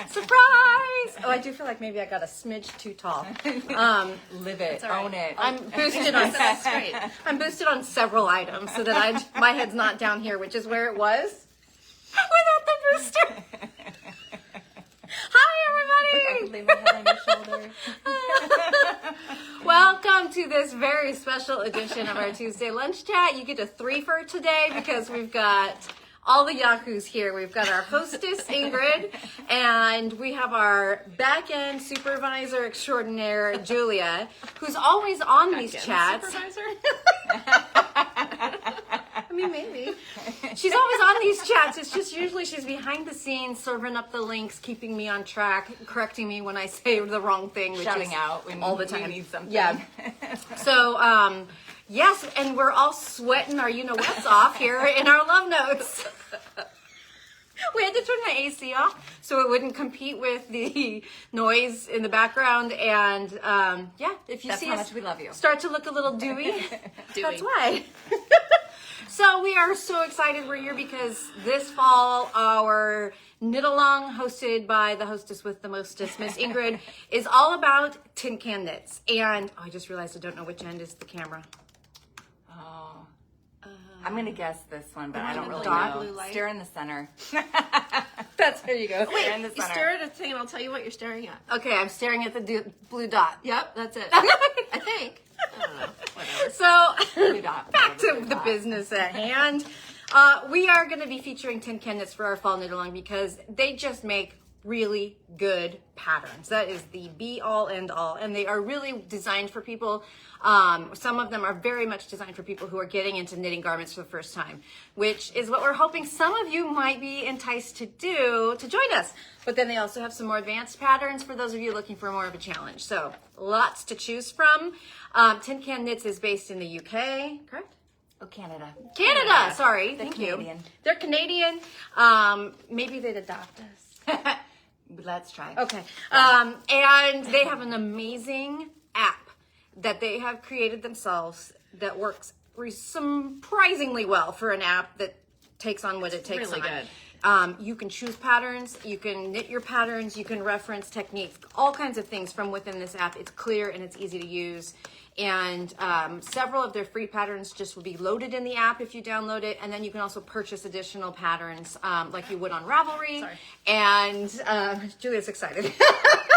Surprise! Oh, I do feel like maybe I got a smidge too tall. Live it, own it. I'm boosted on I'm boosted on several items so that my head's not down here, which is where it was without the booster. Hi, everybody! Lay my head on your shoulder. Welcome to this very special edition of our Tuesday Lunch Chat. You get a 3-fer today because we've got all the yahoos here. We've got our hostess, Ingrid, and we have our back-end supervisor extraordinaire, Julia, who's always on these chats. Supervisor? I mean, maybe. She's always on these chats. It's just usually she's behind the scenes, serving up the links, keeping me on track, correcting me when I say the wrong thing, which Shouting is out when all the time. you need something. Yeah. So, yes, and we're all sweating our you-know-whats off here in our love notes. We had to turn the AC off so it wouldn't compete with the noise in the background. And yeah, if you That's see how us much we love you. start to look a little dewy, that's why. So we are so excited we're here because this fall our knit-along, hosted by the hostess with the mostest, Miss Ingrid, is all about tin can knits. And I just realized I don't know which end is the camera. Oh. I'm going to guess this one, but I don't really dot? know. Stare in the center. That's there you go. Stare in the You center. stare at a thing and I'll tell you what you're staring at. Okay, I'm staring at the blue dot. Yep, that's it. I think. I don't know. Whatever. So Blue dot. back to Blue the dot. business at hand. We are going to be featuring Tin Can Knits for our fall knit-along because they just make really good patterns. That is the be-all, end-all. And they are really designed for people. Some of them are very much designed for people who are getting into knitting garments for the first time, which is what we're hoping some of you might be enticed to do to join us. But then they also have some more advanced patterns for those of you looking for more of a challenge. So lots to choose from. Tin Can Knits is based in the UK, correct? Oh, Canada. Canada, sorry. They're Thank Canadian. you. They're Canadian. Maybe they'd adopt us. Let's try. Okay. And they have an amazing app that they have created themselves that works surprisingly well for an app that takes on what it takes really on. You can choose patterns, you can knit your patterns, you can reference techniques, all kinds of things from within this app. It's clear and it's easy to use. And several of their free patterns just will be loaded in the app if you download it. And then you can also purchase additional patterns like you would on Ravelry. Sorry. And Julia's excited.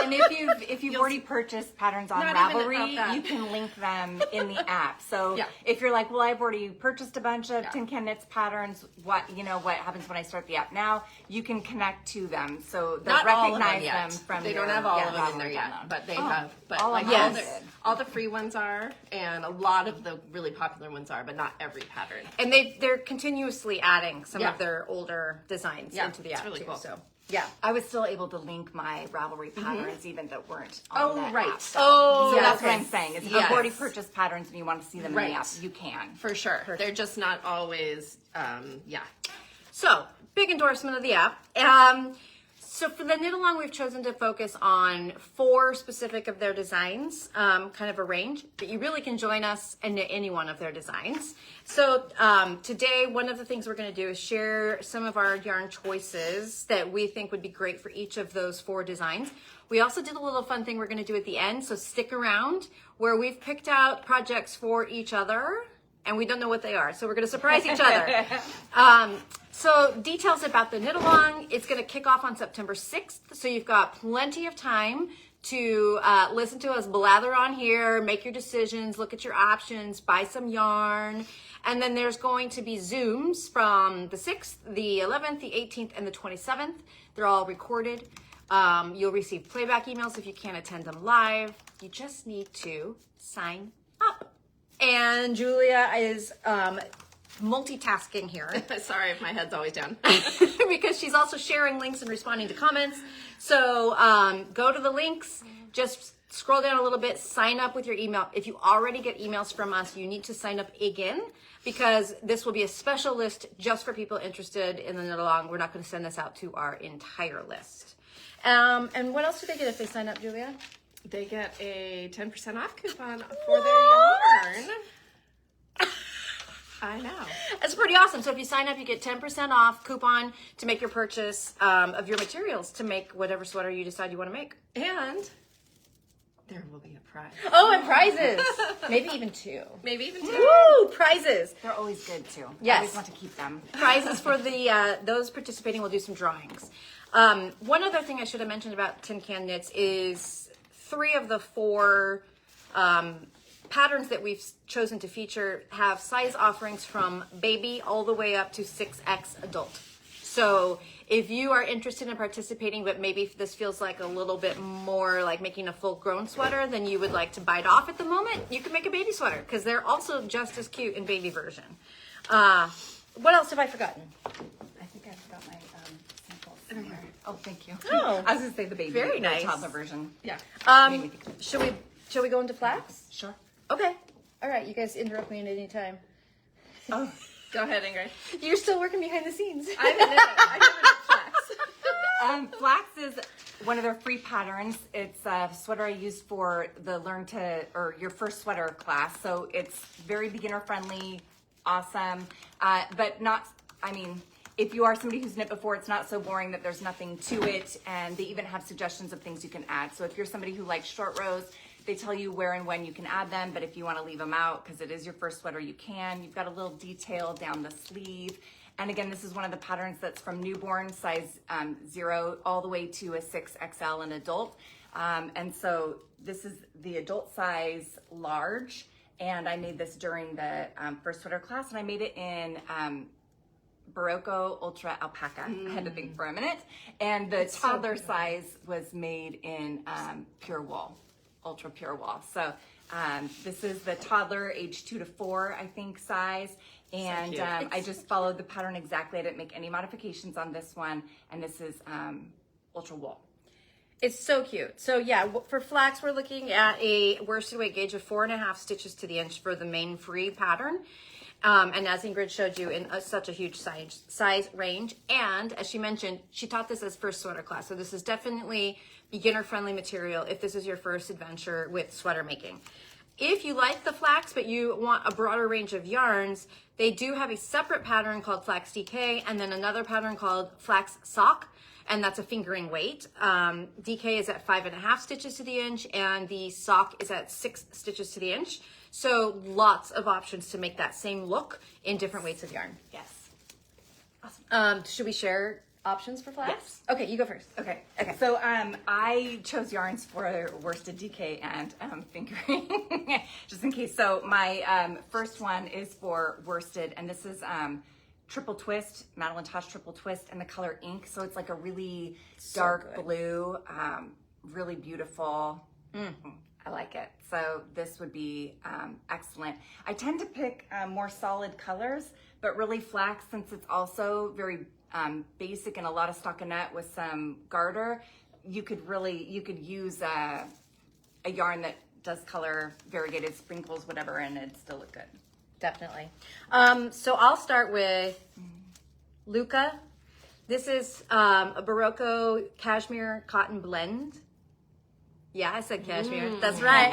And if you've already purchased patterns on Not even Ravelry, about that. you can link them in the app. So Yeah. if you're like, well, I've already purchased a bunch of Tin Can Knits patterns, what happens when I start the app now? You can connect to them. So they'll Not all of recognize them yet. them from They your don't have all of them in Ravelry there yet, download. but they have. But all like of them all, did. all the free ones are, and a lot of the really popular ones are, but not every pattern. And they're continuously adding some Yeah. of their older designs Yeah, into the it's app really too. cool. So yeah. I was still able to link my Ravelry patterns even that weren't on Oh, that right. app. Oh, So that's okay. what I'm saying. Is if Yes. you've already purchased patterns and you want to see them in Right. the app, you can. For sure. They're just not always, So, big endorsement of the app. So for the knit-along, we've chosen to focus on 4 specific of their designs, kind of a range, but you really can join us and knit any one of their designs. So today, one of the things we're going to do is share some of our yarn choices that we think would be great for each of those 4 designs. We also did a little fun thing we're going to do at the end, so stick around, where we've picked out projects for each other, and we don't know what they are, so we're going to surprise each other. So details about the knit-along, it's going to kick off on September 6th, so you've got plenty of time to listen to us blather on here, make your decisions, look at your options, buy some yarn, and then there's going to be Zooms from the 6th, the 11th, the 18th, and the 27th. They're all recorded. You'll receive playback emails if you can't attend them live. You just need to sign up. And Julia is multitasking here sorry if my head's always down. because she's also sharing links and responding to comments. So go to the links, just scroll down a little bit, sign up with your email. If you already get emails from us, you need to sign up again because this will be a special list just for people interested in the knit-along. We're not going to send this out to our entire list. And what else do they get if they sign up, Julia? They get a 10% off coupon for their yarn. I know. That's pretty awesome. So if you sign up, you get 10% off coupon to make your purchase of your materials to make whatever sweater you decide you want to make. And there will be a prize. Oh, and prizes. Maybe even 2. Maybe even 2. Woo! Prizes. They're always good too. Yes. I always want to keep them. Prizes for the those participating. We'll do some drawings. One other thing I should have mentioned about Tin Can Knits is 3 of the 4 patterns that we've chosen to feature have size offerings from baby all the way up to 6X adult. So if you are interested in participating, but maybe this feels like a little bit more like making a full grown sweater than you would like to bite off at the moment, you can make a baby sweater because they're also just as cute in baby version. What else have I forgotten? I think I forgot my samples somewhere. Oh, thank you. Oh. I was gonna say the baby, Very the nice. toddler version. Yeah. Made me think of it. Shall we go into Flax? Sure. Okay. All right. You guys interrupt me at any time. Oh, go ahead, Ingrid. You're still working behind the scenes. I have a Flax. Flax is one of their free patterns. It's a sweater I used for the your first sweater class. So it's very beginner friendly, awesome, but not, if you are somebody who's knit before, it's not so boring that there's nothing to it. And they even have suggestions of things you can add. So if you're somebody who likes short rows, they tell you where and when you can add them, but if you want to leave them out because it is your first sweater, you can. You've got a little detail down the sleeve. And again, this is one of the patterns that's from newborn size 0 all the way to a 6XL in adult. And so this is the adult size large. And I made this during the first sweater class, and I made it in Barocco Ultra Alpaca. I had to think for a minute. And the toddler size was made in pure wool. Ultra pure wool. So this is the toddler age 2 to 4, I think, size. And So I just followed the pattern exactly. I didn't make any modifications on this one. And this is ultra wool. It's so cute. So yeah, for Flax, we're looking at a worsted weight gauge of 4.5 stitches to the inch for the main free pattern. And as Ingrid showed you, in such a huge size range. And as she mentioned, she taught this as first sweater class. So this is definitely beginner-friendly material if this is your first adventure with sweater making. If you like the Flax, but you want a broader range of yarns, they do have a separate pattern called Flax DK and then another pattern called Flax Sock. And that's a fingering weight. DK is at 5.5 stitches to the inch, and the sock is at 6 stitches to the inch. So lots of options to make that same look in different weights of yarn. Yes. Awesome. Should we share options for Flax? Yes. Okay, you go first. Okay. So I chose yarns for worsted DK and fingering, just in case. So my first one is for worsted, and this is triple twist, Madeline Tosh triple twist, and the color ink. So it's like a really dark blue, really beautiful. I like it. So this would be excellent. I tend to pick more solid colors, but really Flax, since it's also very basic and a lot of stockinette with some garter, you could use a yarn that does color, variegated sprinkles, whatever, and it'd still look good. Definitely. So I'll start with Luca. This is a Barocco cashmere cotton blend. Yeah, I said cashmere. That's right.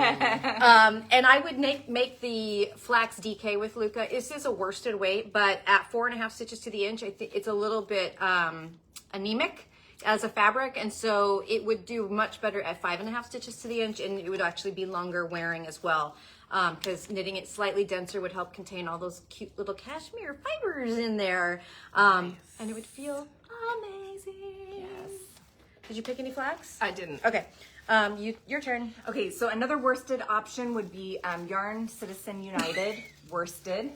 And I would make the Flax DK with Luca. This is a worsted weight, but at 4.5 stitches to the inch, I think it's a little bit anemic as a fabric, and so it would do much better at 5.5 stitches to the inch, and it would actually be longer wearing as well. Because knitting it slightly denser would help contain all those cute little cashmere fibers in there. And it would feel amazing. Yes. Did you pick any Flax? I didn't. Okay. Your turn. Okay, so another worsted option would be Yarn Citizen United worsted.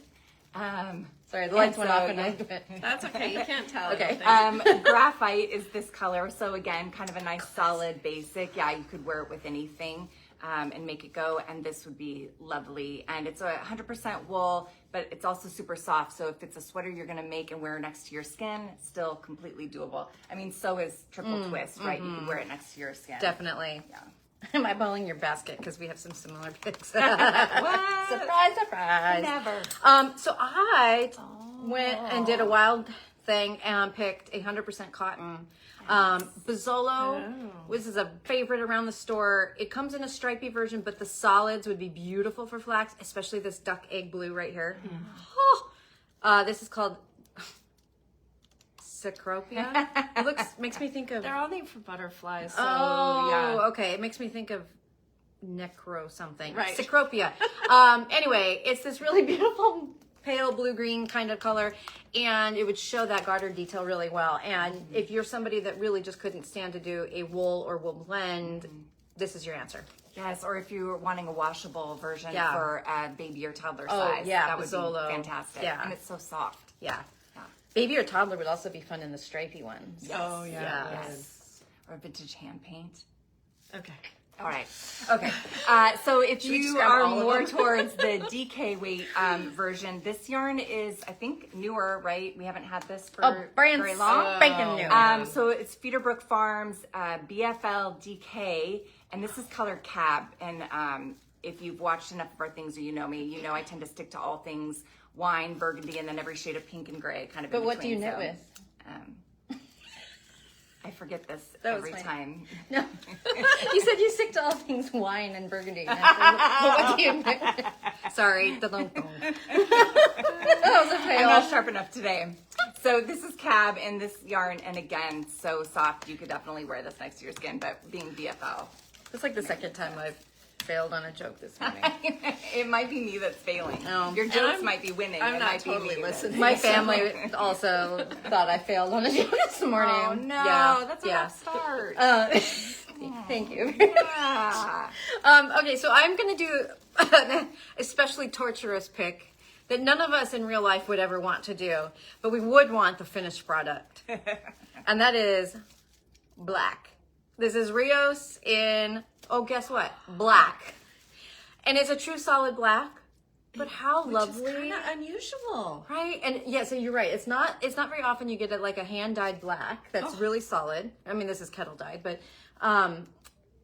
Sorry, the lights went off and I That's okay. You can't tell. Okay. I don't think. Graphite is this color, so again, kind of a nice solid basic. Yeah, you could wear it with anything and make it go, and this would be lovely. And it's 100% wool, but it's also super soft, so if it's a sweater you're gonna make and wear next to your skin, still completely doable. I mean, so is triple twist, right? You could wear it next to your skin. Definitely. Yeah. Am I bowling your basket? Because we have some similar picks. What? Surprise, surprise. Never. So I went and did a wild thing and picked 100% cotton. Bazzolo, this is a favorite around the store. It comes in a stripy version, but the solids would be beautiful for Flax, especially this duck egg blue right here. Oh, This is called Cecropia. It makes me think of. They're all named for butterflies. So, Oh, yeah. okay. It makes me think of necro something. Right. Cecropia. Anyway, it's this really beautiful pale blue-green kind of color, and it would show that garter detail really well. And if you're somebody that really just couldn't stand to do a wool or wool blend, this is your answer. Yes, or if you were wanting a washable version Yeah. for baby or toddler Oh, size, yeah, that would Pizzolo. be fantastic. Yeah. And it's so soft. Yeah. Yeah. Baby or toddler would also be fun in the stripey ones. Yes. Oh, yeah. Yes. Or vintage hand paint. Okay. All right. Okay. So if we you describe are all of more them? towards the DK weight version, this yarn is, I think, newer, right? We haven't had this for brand very long. spanking new. So it's Feederbrook Farms BFL DK, and this is color cab. And if you've watched enough of our things or you know me, you know I tend to stick to all things wine, burgundy, and then every shade of pink and gray, kind of. But in what do you between. knit So, with? I forget this That was every funny. time. No. You said you stick to all things wine and burgundy. And I said, what do you knit with? Sorry. Dun-dun-dun. That was a I'm fail. not sharp enough today. So this is cab and this yarn, and again, so soft. You could definitely wear this next to your skin, but being BFL. It's like the second time I've failed on a joke this morning. It might be me that's failing. No. Your jokes might be winning. I'm It not might be totally me that's- listening. My family also thought I failed on a joke this morning. Oh no, that's a rough start. Thank you. Yeah. Okay, so I'm going to do an especially torturous pick that none of us in real life would ever want to do, but we would want the finished product. And that is black. This is Rios in, oh, guess what? Black. And it's a true solid black, but how lovely. Which is kind of unusual. Right? And yeah, so you're right. It's not very often you get like a hand dyed black that's really solid. I mean, this is kettle dyed, but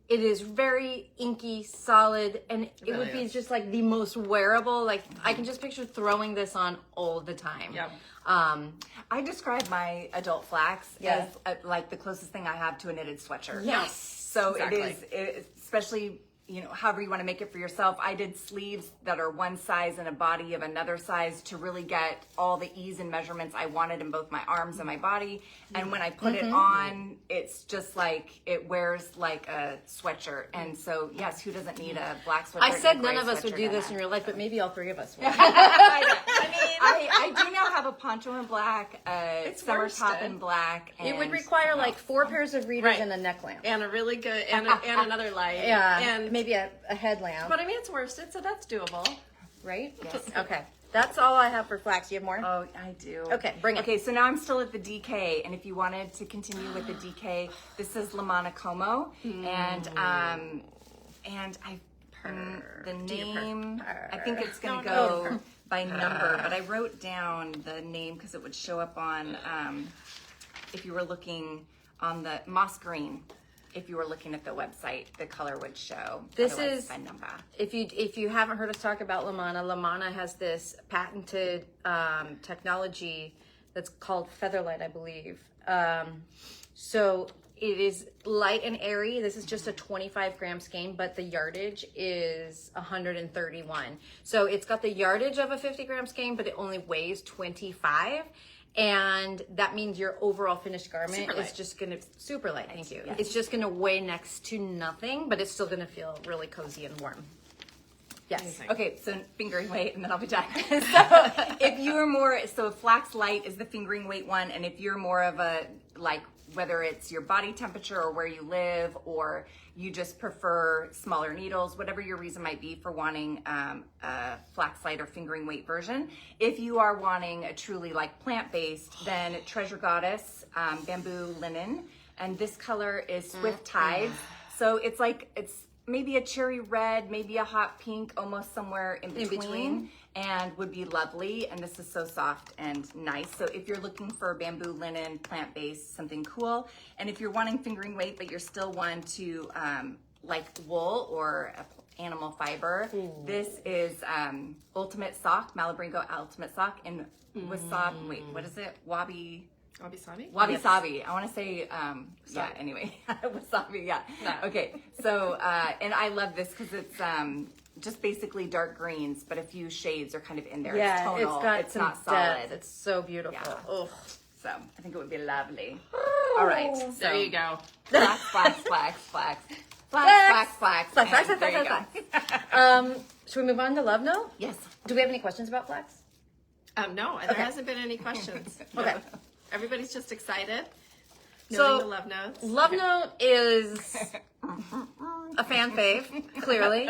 it is very inky, solid, and it really would be is. just like the most wearable. Like I can just picture throwing this on all the time. Yep. I describe my adult flax Yeah. as like the closest thing I have to a knitted sweatshirt. Yes, So exactly. it is, especially, you know, however you want to make it for yourself. I did sleeves that are one size and a body of another size to really get all the ease and measurements I wanted in both my arms and my body. And when I put it on, it's just like, it wears like a sweatshirt. And so, yes, who doesn't need a black sweatshirt? I and a said gray none of us would sweatshirt do and this a- in real life, but maybe all three of us will. I do now have a poncho in black, It's summer worsted. top in black. It would and- require like 4 pairs of readers Right. and a neck lamp. And a really good, and another light. Yeah, And, maybe a headlamp, but I mean, it's worsted, so that's doable. right? Yes. Okay, that's all I have for flax. You have more? Oh, I do. Okay, bring it. Okay, so now I'm still at the DK, and if you wanted to continue with the DK, this is Lamana Como, and I the name I think it's gonna go by number, but I wrote down the name because it would show up on if you were looking on the moss green. If you were looking at the website, the color would show. This Otherwise, is- by number. If you haven't heard us talk about Lamana has this patented technology that's called Featherlight, I believe. So it is light and airy. This is just a 25-gram skein, but the yardage is 131. So it's got the yardage of a 50-gram skein, but it only weighs 25. And that means your overall finished garment Super is light. just gonna super light. Thank you. Yes. It's just gonna weigh next to nothing, but it's still gonna feel really cozy and warm. Yes. Amazing. Okay, so fingering weight, and then I'll be done. So if you're more, so Flax Light is the fingering weight one, and if you're more of a, like, whether it's your body temperature or where you live, or you just prefer smaller needles, whatever your reason might be for wanting a Flax Light or fingering weight version. If you are wanting a truly like plant-based, then Treasure Goddess bamboo linen, and this color is Swift Tides. So it's like, it's maybe a cherry red, maybe a hot pink, almost somewhere in between, and would be lovely. And this is so soft and nice. So if you're looking for bamboo linen, plant-based, something cool, and if you're wanting fingering weight, but you're still one to like wool or animal fiber, this is Ultimate Sock, Malabringo Ultimate Sock in wasabi, wait, what is it? Wabi Wabi-sabi? sabi. I want to say, yeah, anyway, wasabi, yeah. Okay, so, and I love this because it's just basically dark greens, but a few shades are kind of in there. Yeah, it's tonal. it's got it's some not solid. depth. It's so beautiful. Yeah. Oh. So I think it would be lovely. All right. So There you go. Flax, flax, flax, flax. Flax, flax, flax. Flax, And flax, there flax, you flax, go. Should we move on to Love Note? Yes. Do we have any questions about Flax? No, there hasn't been any questions. Okay. No. Everybody's just excited. So, Knowing the love notes. Love Note is a fan fave, clearly.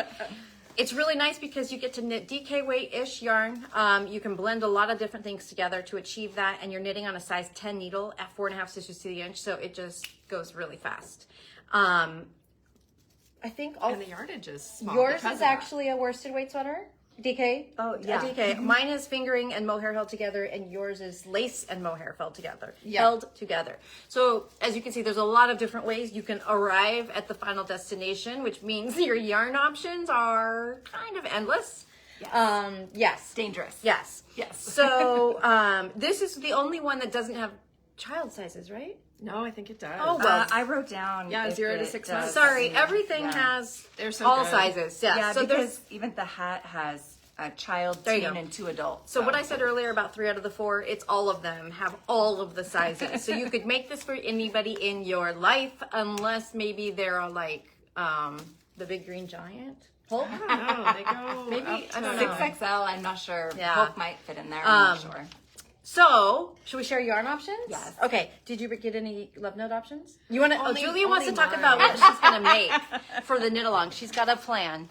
It's really nice because you get to knit DK weight-ish yarn. You can blend a lot of different things together to achieve that, and you're knitting on a size 10 needle at 4.5 stitches to the inch, so it just goes really fast. I think all And the yardage is small. yours because is of that. actually a worsted weight sweater, DK. Oh, yeah. DK. Mine is fingering and mohair held together, and yours is lace and mohair held together. Yeah. Held together. So as you can see, there's a lot of different ways you can arrive at the final destination, which means your yarn options are kind of endless. Yes. Yes. Dangerous. Yes. Yes. So this is the only one that doesn't have child sizes, right? No, I think it does. Oh, well. I wrote down. Yeah, if 0 to it 6 does. months. Sorry, Yeah. everything Yeah. has They're so all good. sizes. Yes. Yeah, so because there's even the hat has a child, There you teen, go. and 2 adults. So what I said earlier about 3 out of the 4, it's all of them have all of the sizes. So you could make this for anybody in your life, unless maybe they're like the big green giant. Hulk? I don't know. They go Maybe, up I don't to- know. 6XL, I'm not sure. Yeah. Hulk might fit in there. I'm not sure. So, should we share yarn options? Yes. Okay. Did you get any Love Note options? You want to? Oh, Only- Julia wants to only talk mine. about what she's gonna make for the knit along. She's got a plan.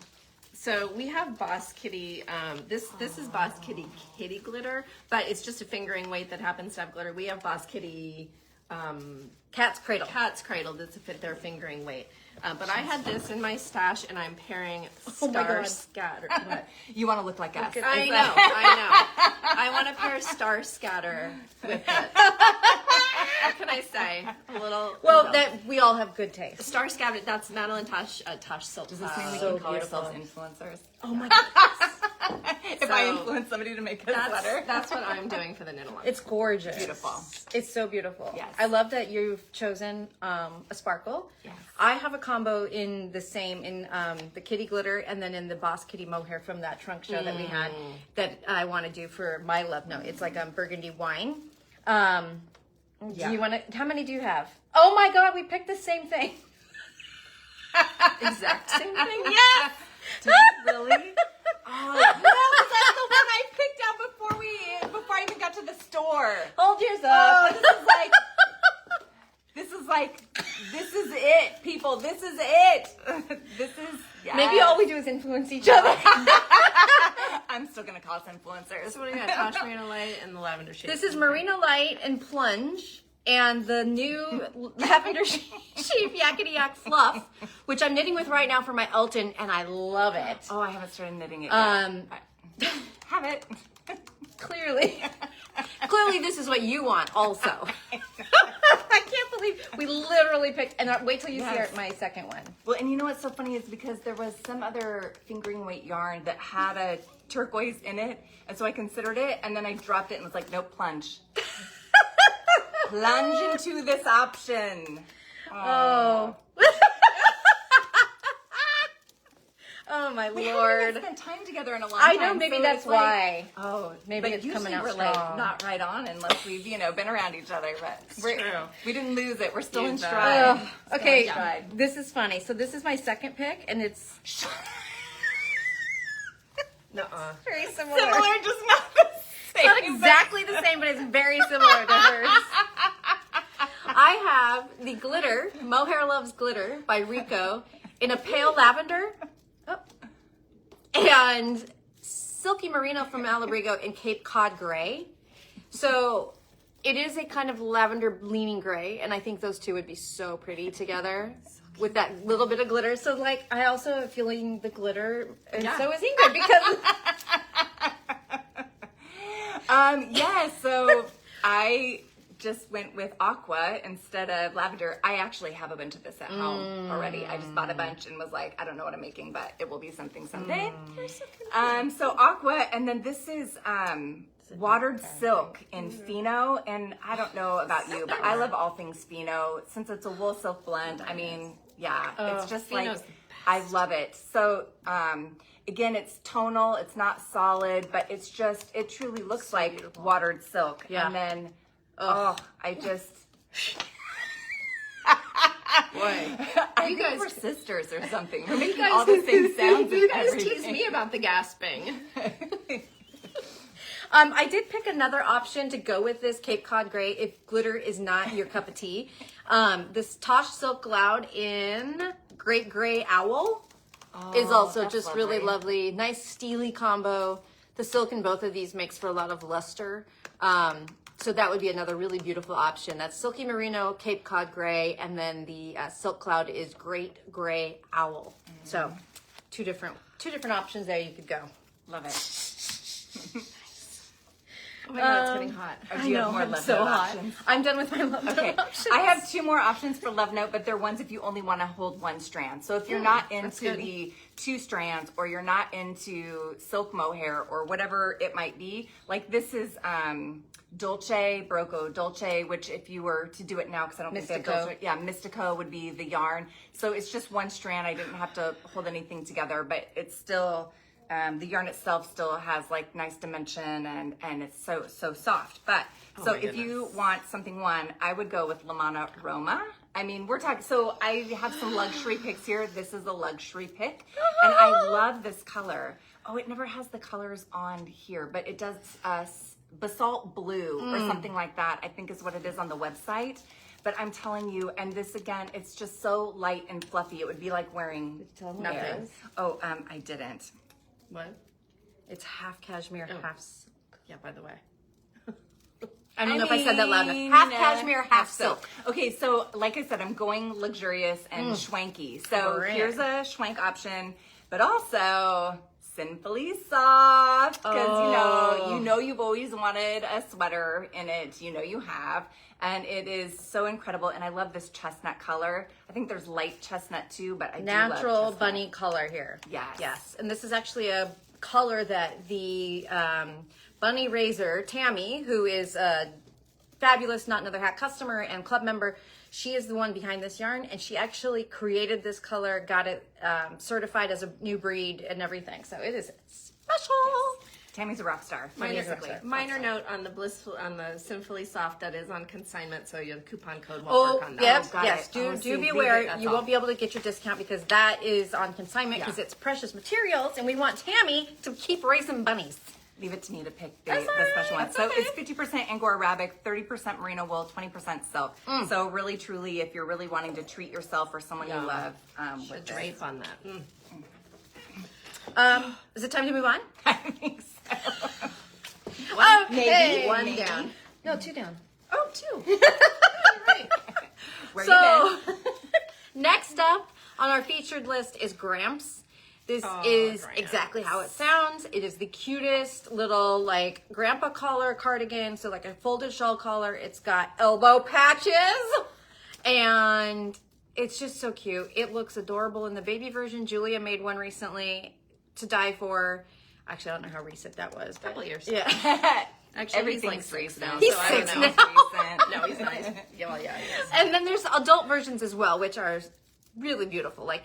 So we have Boss Kitty. This is Boss Kitty kitty glitter, but it's just a fingering weight that happens to have glitter. We have Boss Kitty Cat's cradle. cat's cradle that's a fit their fingering weight. But I had this in my stash, and I'm pairing Oh my Star God. Scatter. What? You want to look like us. I know. I want to pair Star Scatter with it. What can I say? A little. Well, no. that we all have good taste. Star Scatter. That's Madeline Tosh Silk. Does this mean we So can call beautiful. ourselves influencers? Oh my god, If I influence somebody to make a sweater. That's what I'm doing for the knit along. it's gorgeous. Beautiful. It's so beautiful. Yes. I love that you've chosen a sparkle. Yes. I have a combo in the same in the kitty glitter and then in the Boss Kitty mohair from that trunk show that we had that I want to do for my Love Note. It's like burgundy wine. Do you want to? How many do you have? Oh my god, we picked the same thing. Exact same thing. Yes. Did you really? Oh, no, because that's the one I picked out before I even got to the store. Hold yours Oh, up. this is it, people. This is it. This is, yes. Maybe all we do is influence each other. I'm still going to call us influencers. So what do you got? Tosh Merino Light and the lavender shade. This is Merino Light and Plunge and the new lavender sheep Yakety Yak Fluff, which I'm knitting with right now for my Elton, and I love it. Oh, I haven't started knitting it yet. Have it. Clearly, this is what you want also. I can't believe we literally picked, and wait till you Yes. see my second one. Well, and you know what's so funny is because there was some other fingering weight yarn that had a turquoise in it, and so I considered it, and then I dropped it and was like, nope, plunge. Plunge into this option. Oh. Oh my We Lord. haven't spent time together in a long I time. know, maybe so that's it's like, why. oh, Maybe but it's usually coming out we're strong. like not right on unless we've been around each other. But true. we didn't lose it. We're still in You've, stride. Ugh. Okay, Still in stride. this is funny. So this is my second pick, and it's Nuh-uh. very similar. Similar, just not the same. Not exactly the same, but it's very similar to hers. I have the glitter, Mohair Loves Glitter by Rico, in a pale lavender and silky merino from Malabrigo in Cape Cod gray. So it is a kind of lavender leaning gray, and I think those two would be so pretty together with that little bit of glitter. So like I also am feeling the glitter, and so is Ingrid because Yeah, so I just went with aqua instead of lavender. I actually have a bunch of this at home already. I just bought a bunch and was like, I don't know what I'm making, but it will be something someday. So aqua, and then this is watered silk in Pheno, and I don't know about you, but I love all things Pheno. Since it's a wool silk blend, I mean, yeah, it's just like, Pheno's the I love it. So, again, it's tonal, it's not solid, but it's just, it truly looks like beautiful. Watered silk. Yeah. And then, I just... Boy, you guys were sisters or something. We're making all the same sounds. you guys tease me about the gasping. I did pick another option to go with this Cape Cod Gray if glitter is not your cup of tea. This Tosh Silk Cloud in Great Gray Owl is also just really lovely. Nice steely combo. The silk in both of these makes for a lot of luster. So that would be another really beautiful option. That's Silky Merino, Cape Cod Gray, and then the Silk Cloud is Great Gray Owl. So two different options there you could go. Love it. Oh my God, it's getting hot. Or do you have more Love Note options? I'm done with my Love Note Okay, options. I have 2 more options for Love Note, but they're ones if you only want to hold 1 strand. So if you're not into the 2 strands, or you're not into silk mohair, or whatever it might be, like this is Dolce, Broco Dolce, which if you were to do it now, because I don't think they have Mystico. Dolce, yeah, Mystico would be the yarn. So it's just 1 strand. I didn't have to hold anything together, but it's still... the yarn itself still has like nice dimension and it's so soft. But so if you want something I would go with Lamana Roma. I mean, we're talking, so I have some luxury picks here. This is a luxury pick and I love this color. Oh, it never has the colors on here, but it does basalt blue or something like that, I think is what it is on the website. But I'm telling you, and this again, it's just so light and fluffy. It would be like wearing Nothing. Oh, I didn't. What? It's half cashmere, half silk. Yeah, by the way. I don't know if I said that loud enough. Half cashmere, half silk. Okay, so like I said, I'm going luxurious and schwanky. So Correct. here's a schwank option, but also sinfully soft because you know you've always wanted a sweater in it. You know you have, and it is so incredible. And I love this chestnut color. I think there's light chestnut too, but I do love Natural chestnut. bunny color here. Yes. And this is actually a color that the bunny raiser, Tammy, who is a fabulous Not Another Hat customer and club member, she is the one behind this yarn, and she actually created this color, got it certified as a new breed and everything. So it is special. Yes. Tammy's a rock star. Basically. Minor note on the Sinfully Soft that is on consignment, so your coupon code won't work on that. Yep, got yes. it. Do See, be leave aware it, that's you all. won't be able to get your discount because that is on consignment because it's precious materials, and we want Tammy to keep raising bunnies. Leave it to me to pick the special one. So it's 50% Angora Arabic, 30% merino wool, 20% silk. So really, truly, if you're really wanting to treat yourself or someone you love, Should with this. drape on that. Is it time to move on? I think so. Maybe One down. No, 2 down. Oh, 2. Right. Where So you been? next up on our featured list is Gramps. This is Gramps. exactly how it sounds. It is the cutest little like grandpa collar cardigan. So like a folded shawl collar. It's got elbow patches and it's just so cute. It looks adorable in the baby version. Julia made one recently to die for. Actually, I don't know how recent that was. But Couple years. Yeah. Actually, Everything's he's like 6 now, He's so I don't 6 know. now. No, he's nice. Yeah, well, yeah, he is. And then there's adult versions as well, which are really beautiful. Like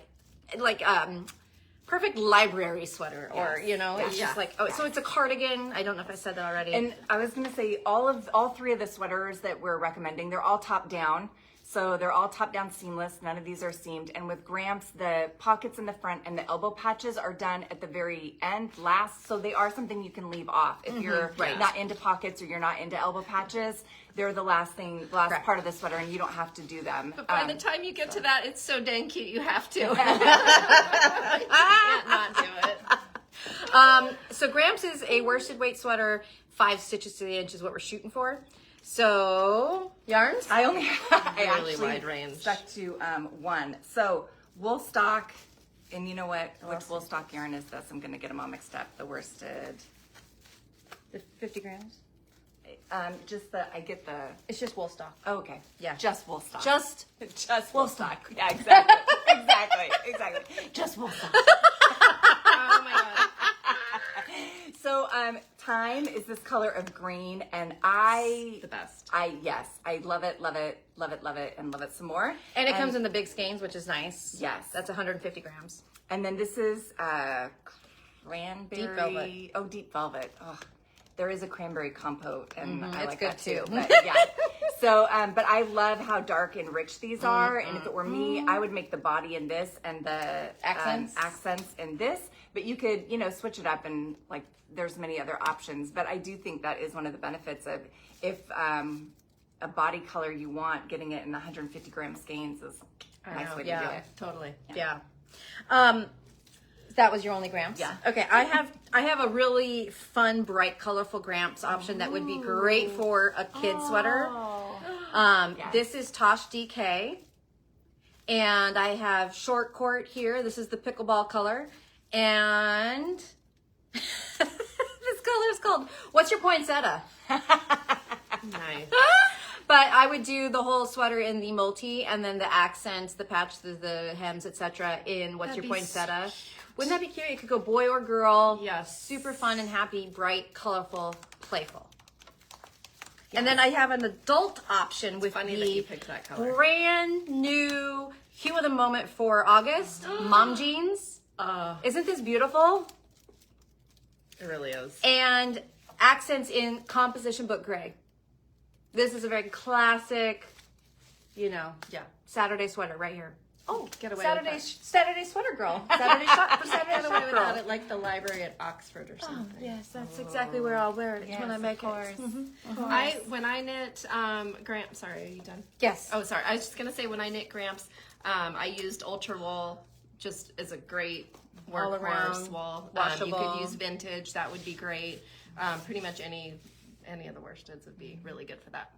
perfect library sweater, or it's just like so it's a cardigan. I don't know if I said that already. And I was gonna say all 3 of the sweaters that we're recommending, they're all top down. So they're all top down seamless. None of these are seamed. And with Gramps, the pockets in the front and the elbow patches are done at the very end, last. So they are something you can leave off. If you're not into pockets or you're not into elbow patches, they're the last part of the sweater, and you don't have to do them. But by the time you get to that, it's so dang cute, you have to. You can't not do it. So Gramps is a worsted weight sweater, 5 stitches to the inch is what we're shooting for. So yarns. I Really actually wide range. stuck to 1. So wool stock, and you know what? Which wool stock yarn is this? I'm gonna get them all mixed up. The worsted. The 50 grams. I get the. It's just wool stock. Oh, okay. Yeah. Just wool stock. Just wool stock. Yeah, exactly. exactly. Just wool stock. Oh my god. So, Time is this color of green, and The best. Yes, I love it, love it, love it, love it, and love it some more. And it comes in the big skeins, which is nice. Yes. That's 150 grams. And then this is cranberry. Deep velvet. Oh, deep velvet. Oh, there is a cranberry compote, and I it's like good that too. too. But yeah. So, but I love how dark and rich these are. And if it were me, I would make the body in this and the accents in this. But you could, switch it up, and like there's many other options. But I do think that is one of the benefits of if a body color you want, getting it in the 150 gram skeins is a nice way to do it. Totally. Yeah. That was your only Gramps? Yeah. Okay, I have a really fun, bright, colorful Gramps option that would be great for a kid sweater. Yes. This is Tosh DK. And I have short court here. This is the pickleball color. And this color is called, what's your poinsettia? Nice. But I would do the whole sweater in the multi, and then the accents, the patch, the hems, etc. in what's That'd your be poinsettia. Wouldn't that be cute? It could go boy or girl. Yes. Super fun and happy, bright, colorful, playful. Yes. And then I have an adult option with Funny the that you picked that color. brand new hue of the moment for August, mom jeans. Isn't this beautiful? It really is. And accents in composition book gray. This is a very classic, Saturday sweater right here. Oh, get away Saturday with that. Saturday sweater girl. Saturday shop for Saturday Get away shop without girl. it, like the library at Oxford or something. Yes, that's exactly where I'll wear it. It's when I make it. When I knit Gramps, sorry, are you done? Yes. Oh, sorry. I was just gonna say when I knit Gramps, I used ultra wool just as a great All around, workhorse wool. You washable. could use vintage. That would be great. Pretty much any of the worsteds would be really good for that.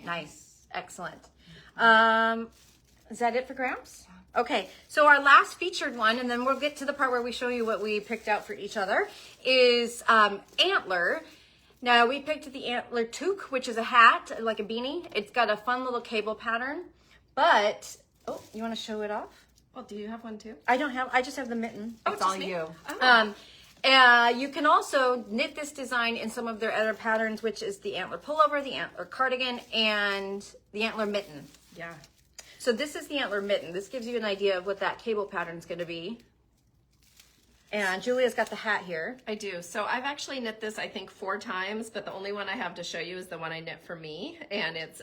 Nice. Excellent. Is that it for Gramps? Okay, so our last featured one, and then we'll get to the part where we show you what we picked out for each other, is Antler. Now, we picked the Antler toque, which is a hat, like a beanie. It's got a fun little cable pattern, but, you want to show it off? Well, do you have one too? I just have the mitten. It's all you. You can also knit this design in some of their other patterns, which is the Antler pullover, the Antler cardigan, and the Antler mitten. Yeah. So this is the Antler mitten. This gives you an idea of what that cable pattern is going to be. And Julia's got the hat here. I do. So I've actually knit this, I think, 4 times, but the only one I have to show you is the one I knit for me, and it's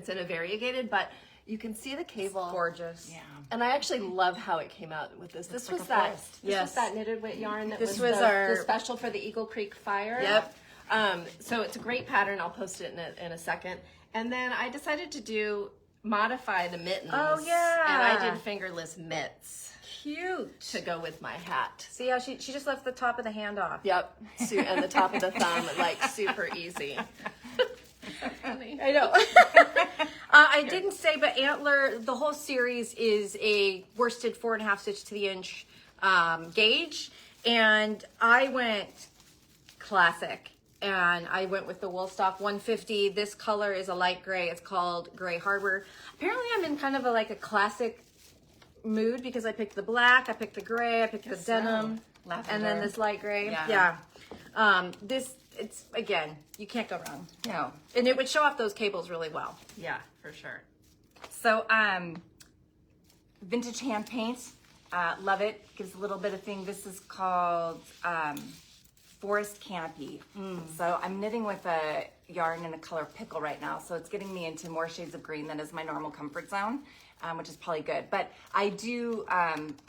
in a variegated, but you can see the cable. It's gorgeous. Yeah. And I actually love how it came out with this. This was that knitted weight yarn that This was was the special for the Eagle Creek Fire. Yep. So it's a great pattern. I'll post it in a second. And then I decided to modify the mittens. Oh, yeah. And I did fingerless mitts Cute. to go with my hat. See how she just left the top of the hand off. Yep. And the top of the thumb, like super easy. Funny. I know. I didn't say, but Antler, the whole series is a worsted 4.5 stitch to the inch gauge. And I went classic. And I went with the Woolstock 150. This color is a light gray. It's called Gray Harbor. Apparently I'm in kind of a classic mood because I picked the black, I picked the gray, I picked the denim, and then this light gray. Yeah. It's, again, you can't go wrong. No. And it would show off those cables really well. Yeah, for sure. So, vintage hand paint, love it. Gives a little bit of thing. This is called Forest Canopy. So I'm knitting with a yarn in the color Pickle right now. So it's getting me into more shades of green than is my normal comfort zone, which is probably good. But I do,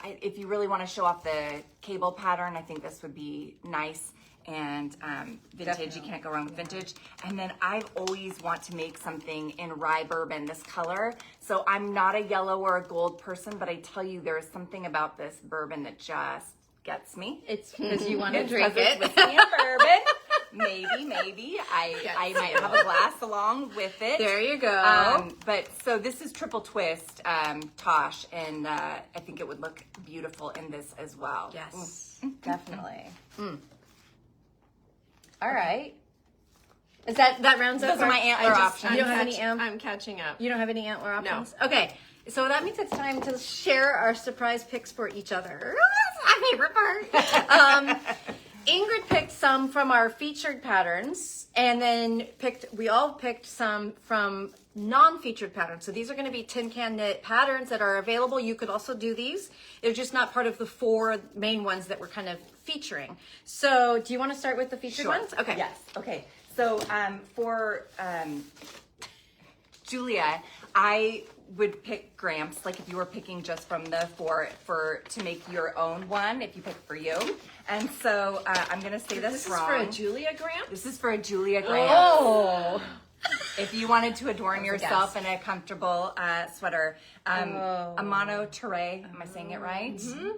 if you really want to show off the cable pattern, I think this would be nice. And vintage, Definitely. You can't go wrong with vintage. And then I always want to make something in rye bourbon, this color. So I'm not a yellow or a gold person, but I tell you, there is something about this bourbon that just gets me. It's because you want to It's drink 'cause it's it. whiskey and bourbon. Maybe. I might have a glass along with it. There you go. But so this is triple twist, Tosh, and I think it would look beautiful in this as well. Yes, definitely. All right. Is that rounds up? Those are my Antler options. You don't have any I'm catching up. You don't have any Antler options? No. Okay. So that means it's time to share our surprise picks for each other. That's my favorite part. Ingrid picked some from our featured patterns, and then we all picked some from non-featured patterns. So these are going to be tin can knit patterns that are available. You could also do these. They're just not part of the 4 main ones that we're kind of featuring. So do you want to start with the featured ones? Okay. Yes. Okay. So for Julia, I would pick Gramps, like if you were picking just from the 4 to make your own one, if you pick for you. And so I'm gonna say this wrong. This is for a Julia Gramps? This is for a Julia Gramps. Oh. If you wanted to adorn yourself in a comfortable sweater. Amano Ture, am I saying it right? Mm-hmm.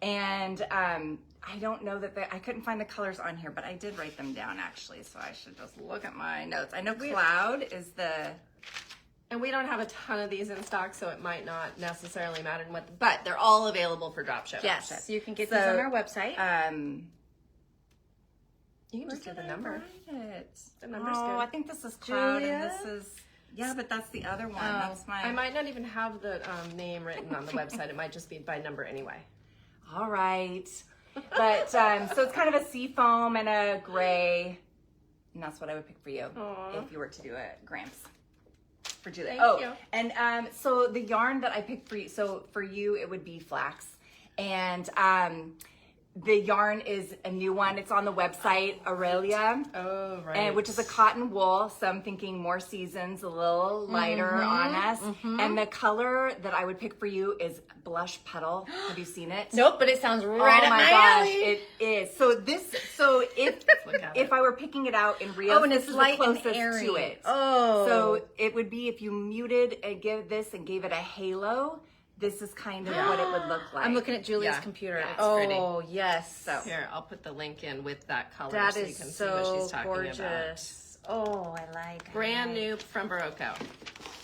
And I don't know that I couldn't find the colors on here, but I did write them down actually, so I should just look at my notes. I know Cloud is the... And we don't have a ton of these in stock, so it might not necessarily matter what, but they're all available for drop ship. Yes, you can get these on our website. You can just do the number. The number's good. I think this is Cloud Julia? and this is... Yeah, but that's the other one. That's my... I might not even have the name written on the website. It might just be by number anyway. All right. But, so it's kind of a sea foam and a gray. And that's what I would pick for you if you were to do a Gramps. For Julia. Thank you. And so the yarn that I picked for you, so for you it would be Flax. And the yarn is a new one. It's on the website, Aurelia. Oh, right. And which is a cotton wool. So I'm thinking more seasons, a little lighter on us. And the color that I would pick for you is Blush Petal. Have you seen it? Nope, but it sounds right oh up my my gosh, alley. it is. So if I were picking it out in real, and it's this is light the and closest airy. to it. Oh. So it would be if you muted and gave it a halo. This is kind of what it would look like. I'm looking at Julia's Yeah. computer. Yeah, it's oh, pretty. yes. So Here, I'll put the link in with that color That so you is can see what she's so talking gorgeous. Oh, I like Brand new from Barocco.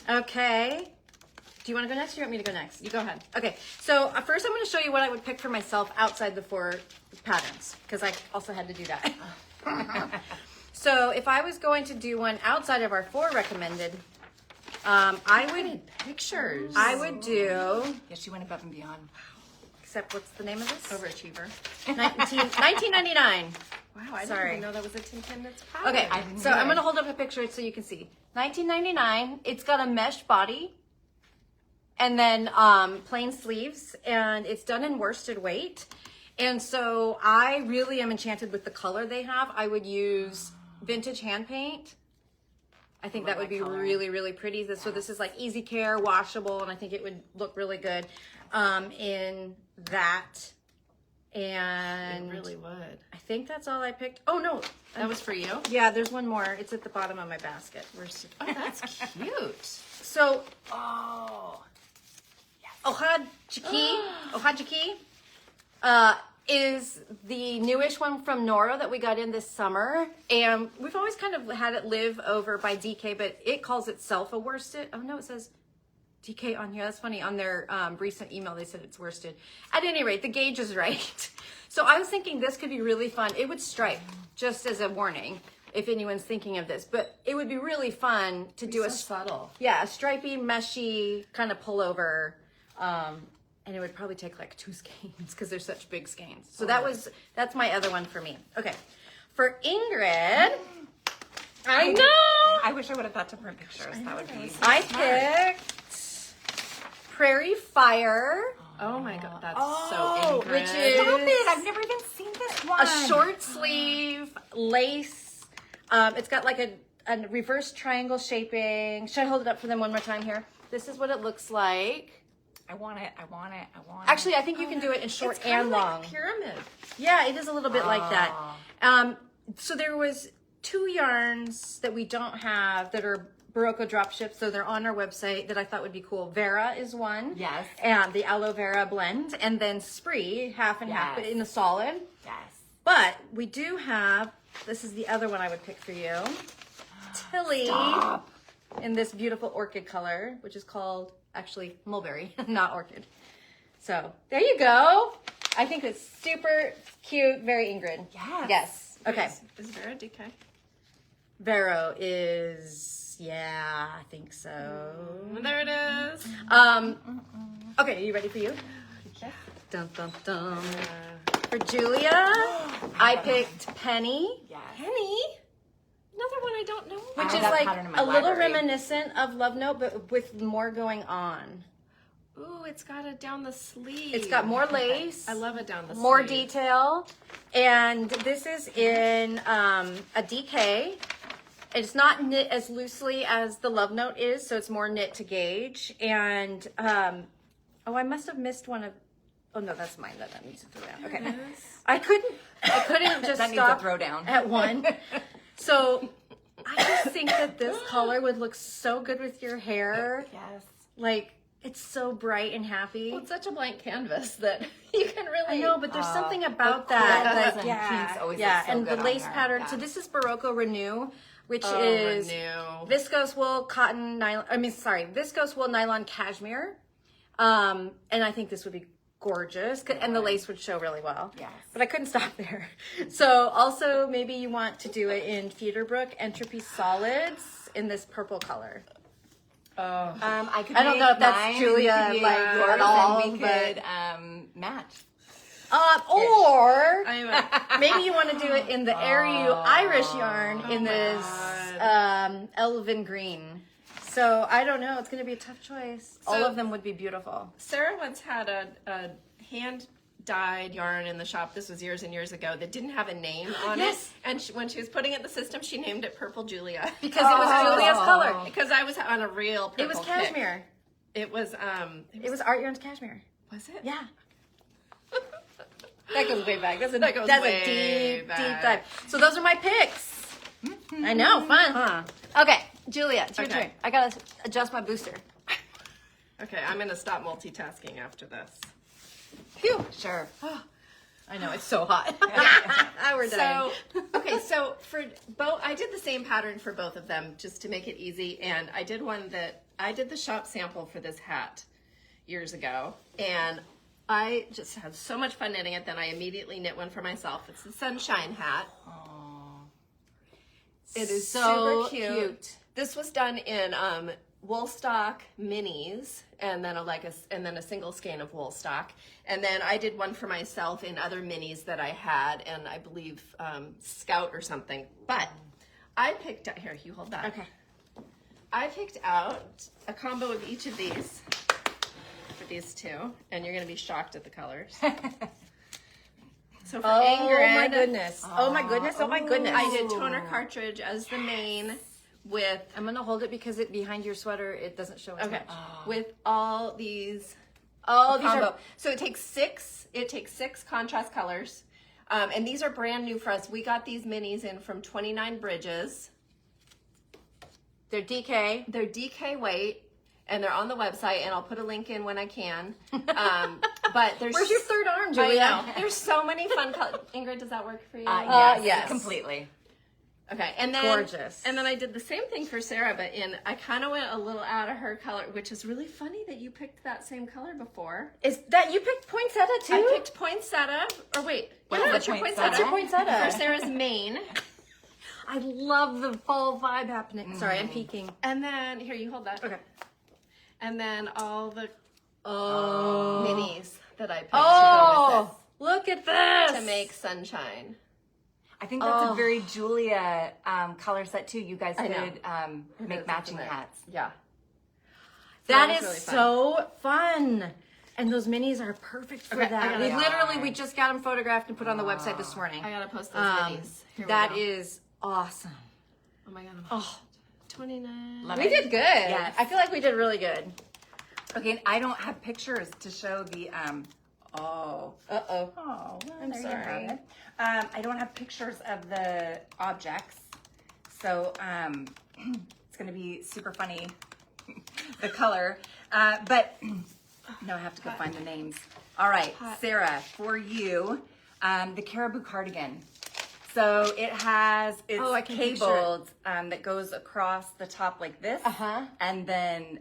Okay. Do you want to go next or you want me to go next? You go ahead. Okay, so first I'm going to show you what I would pick for myself outside the 4 patterns, because I also had to do that. So if I was going to do one outside of our 4 recommended, I would Pictures. I would do, Yeah, she went above and beyond. except what's the name of this? Overachiever. 1999. Wow, I didn't Sorry. even know that was a Tin Can Knits pattern. Okay, I didn't so know I'm it. going to hold up a picture so you can see. 1999. It's got a mesh body and then plain sleeves, and it's done in worsted weight. And so I really am enchanted with the color they have. I would use vintage hand paint. I think that would be really, really pretty. So this is like easy care, washable, and I think it would look really good in that. And It really would. I think that's all I picked. Oh no, That was for you? yeah, there's one more. It's at the bottom of my basket. Oh, that's cute. So, Ohajiki is the newish one from Nora that we got in this summer. And we've always kind of had it live over by DK, but it calls itself a worsted. Oh no, it says DK on here. That's funny. On their recent email, they said it's worsted. At any rate, the gauge is right. So I was thinking this could be really fun. It would stripe, just as a warning, if anyone's thinking of this. But it would be really fun to do a subtle. yeah, a stripy, meshy kind of pullover. And it would probably take like 2 skeins because they're such big skeins. So that's my other one for me. Okay. For Ingrid, I know. I wish I would have thought to print pictures. That would be I picked Prairie Fire. Oh my god, that's so Ingrid. which is Stop it! I've never even seen this one. a short sleeve lace. It's got like a reverse triangle shaping. Should I hold it up for them one more time here? This is what it looks like. I want it. Actually, I think you can do it in short It's kind and of long. like pyramid. Yeah, it is a little bit like that. So there was 2 yarns that we don't have that are Barocco drop ships, so they're on our website that I thought would be cool. Vera is one. Yes. And the aloe vera blend, and then Spree, half and half, but in a solid. Yes. But we do have, this is the other one I would pick for you. Tilly. Stop. In this beautiful orchid color, which is called, actually, mulberry, not orchid. So there you go. I think it's super cute, very Ingrid. Yes. Yes. Okay. Is Vera DK? Vero is, yeah, I think so. There it is. Okay, are you ready for you? Yes. Dun, dun, dun. For For Julia, I picked Penny. Yes. Penny? Another one I don't know. Which I have is that like pattern in my a little library. reminiscent of Love Note, but with more going on. Ooh, it's got it down the sleeve. It's got more lace. I love it down the sleeve. More detail. And this is in a DK. It's not knit as loosely as the Love Note is, so it's more knit to gauge. And, oh, I must have missed one of, oh no, that's mine that needs to throw down. Okay. I couldn't just That needs a stop throwdown. at one. So I just think that this color would look so good with your hair. Yes. Like, it's so bright and happy. Well, it's such a blank canvas that you can really. I know, but there's something about the that. corals Like, and pinks always yeah, look so and the good on lace her. pattern. Yeah. So this is Barocco Renew, which Oh, is Renew. viscose wool, cotton, nylon. Viscose wool, nylon, cashmere. And I think this would be gorgeous, and the lace would show really well. Yes. But I couldn't stop there. So also maybe you want to do it in Feederbrook Entropy Solids in this purple color. I could I don't make know if that's mine, Julia, you could like, make at yours, all, and we but- could match. Or I'm maybe you want to do it in the Ariu Irish yarn in this Elven green. So I don't know. It's going to be a tough choice. All So- of them would be beautiful. Sarah once had a hand dyed yarn in the shop. This was years and years ago that didn't have a name on Yes. it. And when she was putting it in the system, she named it Purple Julia Because it was Julia's color. because I was on a real purple It was kick. cashmere. It was It was Art Yarn's cashmere. was it? Yeah. That goes way back. That's a way deep back. dive. So those are my picks. I know, fun, huh? Okay, Julia, it's your Okay. turn. I gotta adjust my booster. Okay, I'm gonna stop multitasking after this. Phew. Sure. I know, it's so hot. We're So, done. okay, so for both, I did the same pattern for both of them just to make it easy. And I did one that I did the shop sample for this hat years ago. And I just had so much fun knitting it. Then I immediately knit one for myself. It's the sunshine hat. It is So super cute. This was done in wool stock minis, and then a single skein of wool stock, and then I did one for myself in other minis that I had, and I believe Scout or something. But I picked out here. You hold that. Okay. I picked out a combo of each of these for these two, and you're going to be shocked at the colors. So for Ingrid, my goodness. Oh my goodness. Oh my goodness. I did toner cartridge as the main with I'm gonna hold it because it behind your sweater it doesn't show as okay much. with all these Oh, these combo. are So it takes six contrast colors, and these are brand new for us. We got these minis in from 29 Bridges. they're DK. They're DK weight, and they're on the website, and I'll put a link in when I can. But there's Where's your third arm, I Julia? know. There's so many fun colors. Ingrid, does that work for you? Yes, yes. completely. Okay, and then Gorgeous. And then I did the same thing for Sarah, but I kind of went a little out of her color, which is really funny that you picked that same color before. Is that you picked poinsettia too? I picked poinsettia. Or wait, What's yeah, the that's your poinsettia? poinsettia. What's your poinsettia? For Sarah's mane. I love the fall vibe happening. Sorry, I'm peeking. And then here, you hold that. Okay. And then all the Oh. minis that I picked Oh, look at this. to make sunshine. I think that's a very Julia color set too. You guys I know. could make matching hats. Yeah. That That is was really fun. so fun. And those minis are perfect for Okay, I that. gotta- We just got them photographed and put on the website this morning. I gotta post those minis. Here we That go. is awesome. Oh my god. Oh, 29. Love we it. did good. Yes. I feel like we did really good. Okay, and I don't have pictures to show the Uh-oh. Oh, well, I'm there you sorry. have it. I don't have pictures of the objects, so it's going to be super funny, the color. But no, I have to go find the names. All right, Sarah, for you, the caribou cardigan. So it has, it's Oh, I can picture it. cabled that goes across the top like this, Uh-huh. and then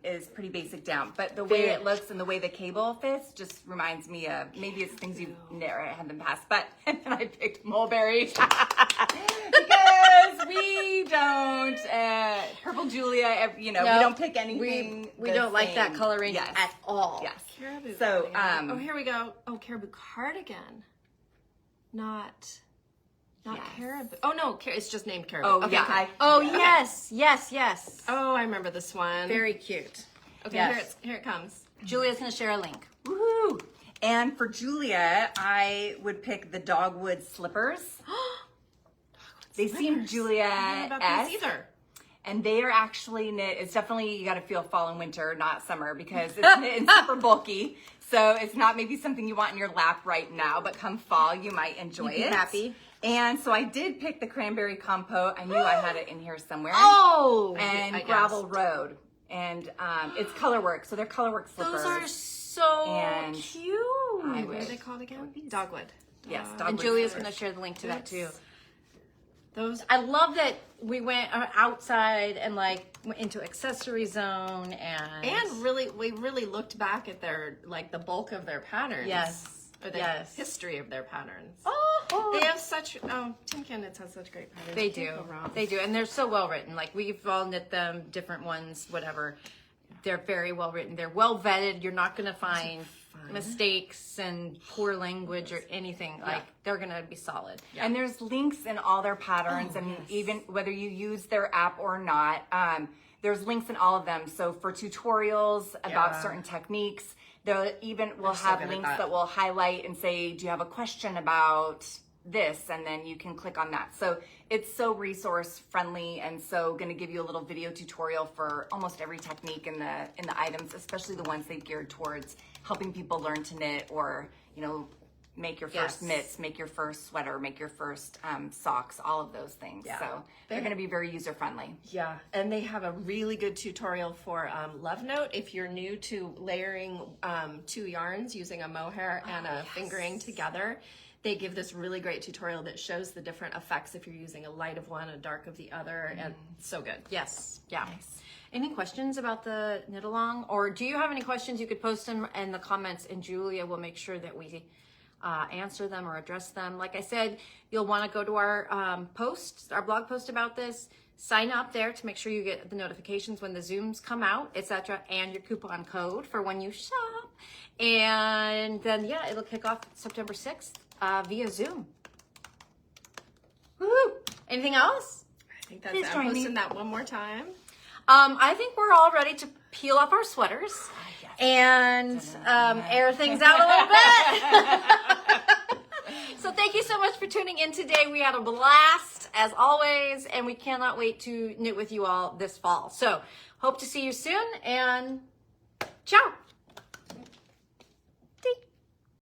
is pretty basic down. But the way it Big. looks and the way the cable fits just reminds me of, maybe it's things you've never had them past, but and then I picked mulberry because we don't, Purple Julia, we No, don't pick anything. We the don't like that same. color range Yes. at all. Yes. Caribou So, cardigan. Oh, here we go. Oh, caribou cardigan. not Yes. caribou. Oh no, it's just named caribou. Oh Okay, yeah. okay. Oh, yes. Oh, I remember this one. Very cute. Okay, Yes. here it comes. Julia's going to share a link. Woohoo! And for Julia, I would pick the dogwood slippers. They seem I don't know about Julia-esque. these either. And they are actually knit. It's definitely, you got to feel fall and winter, not summer, because it's knit and super bulky. So it's not maybe something you want in your lap right now, but come fall, you might enjoy You'd be it. happy. And so I did pick the cranberry compote. I knew I had it in here somewhere. Oh! And I gravel guessed. road. And it's colorwork. So they're colorwork slippers. Those are so And cute. I What are wish. they called again? Dogwood. Yes, And dogwood Julia's slippers. going to share the link to that too. Those. I love that we went outside and like went into accessory zone and We really looked back at their, like, the bulk of their patterns. Yes. Or the Yes. history of their patterns. oh, They have such, Tin Can Knits has such great patterns. they You do. can't go wrong. They do. And they're so well written. Like we've all knit them, different ones, whatever. They're very well written. They're well vetted. You're not going to find mistakes and poor language or anything. Like they're going to be solid. And there's links in all their patterns, and even whether you use their app or not, there's links in all of them. So for tutorials about certain techniques, they'll even will so have good at links that. that will highlight and say, do you have a question about this? And then you can click on that. So it's so resource friendly and so going to give you a little video tutorial for almost every technique in the items, especially the ones they geared towards helping people learn to knit or, you know, make your first Yes. mitts, make your first sweater, make your first socks, all of those things. Yeah. So they're going to be very user friendly. Yeah, and they have a really good tutorial for Love Note if you're new to layering 2 yarns using a mohair and a fingering together. They give this really great tutorial that shows the different effects if you're using a light of one, a dark of the other, and so good. Yes. Yeah. Any questions about the knit along, or do you have any questions? You could post them in the comments, and Julia will make sure that we answer them or address them. Like I said, you'll want to go to our post, our blog post about this. Sign up there to make sure you get the notifications when the Zooms come out, etc., and your coupon code for when you shop. And then it'll kick off September 6th via Zoom. Woohoo! Anything else? I think that's Please it. join I'm me. posting that one more time. I think we're all ready to peel off our sweaters and air things out a little bit. So thank you so much for tuning in today. We had a blast as always, and we cannot wait to knit with you all this fall. So hope to see you soon, and ciao.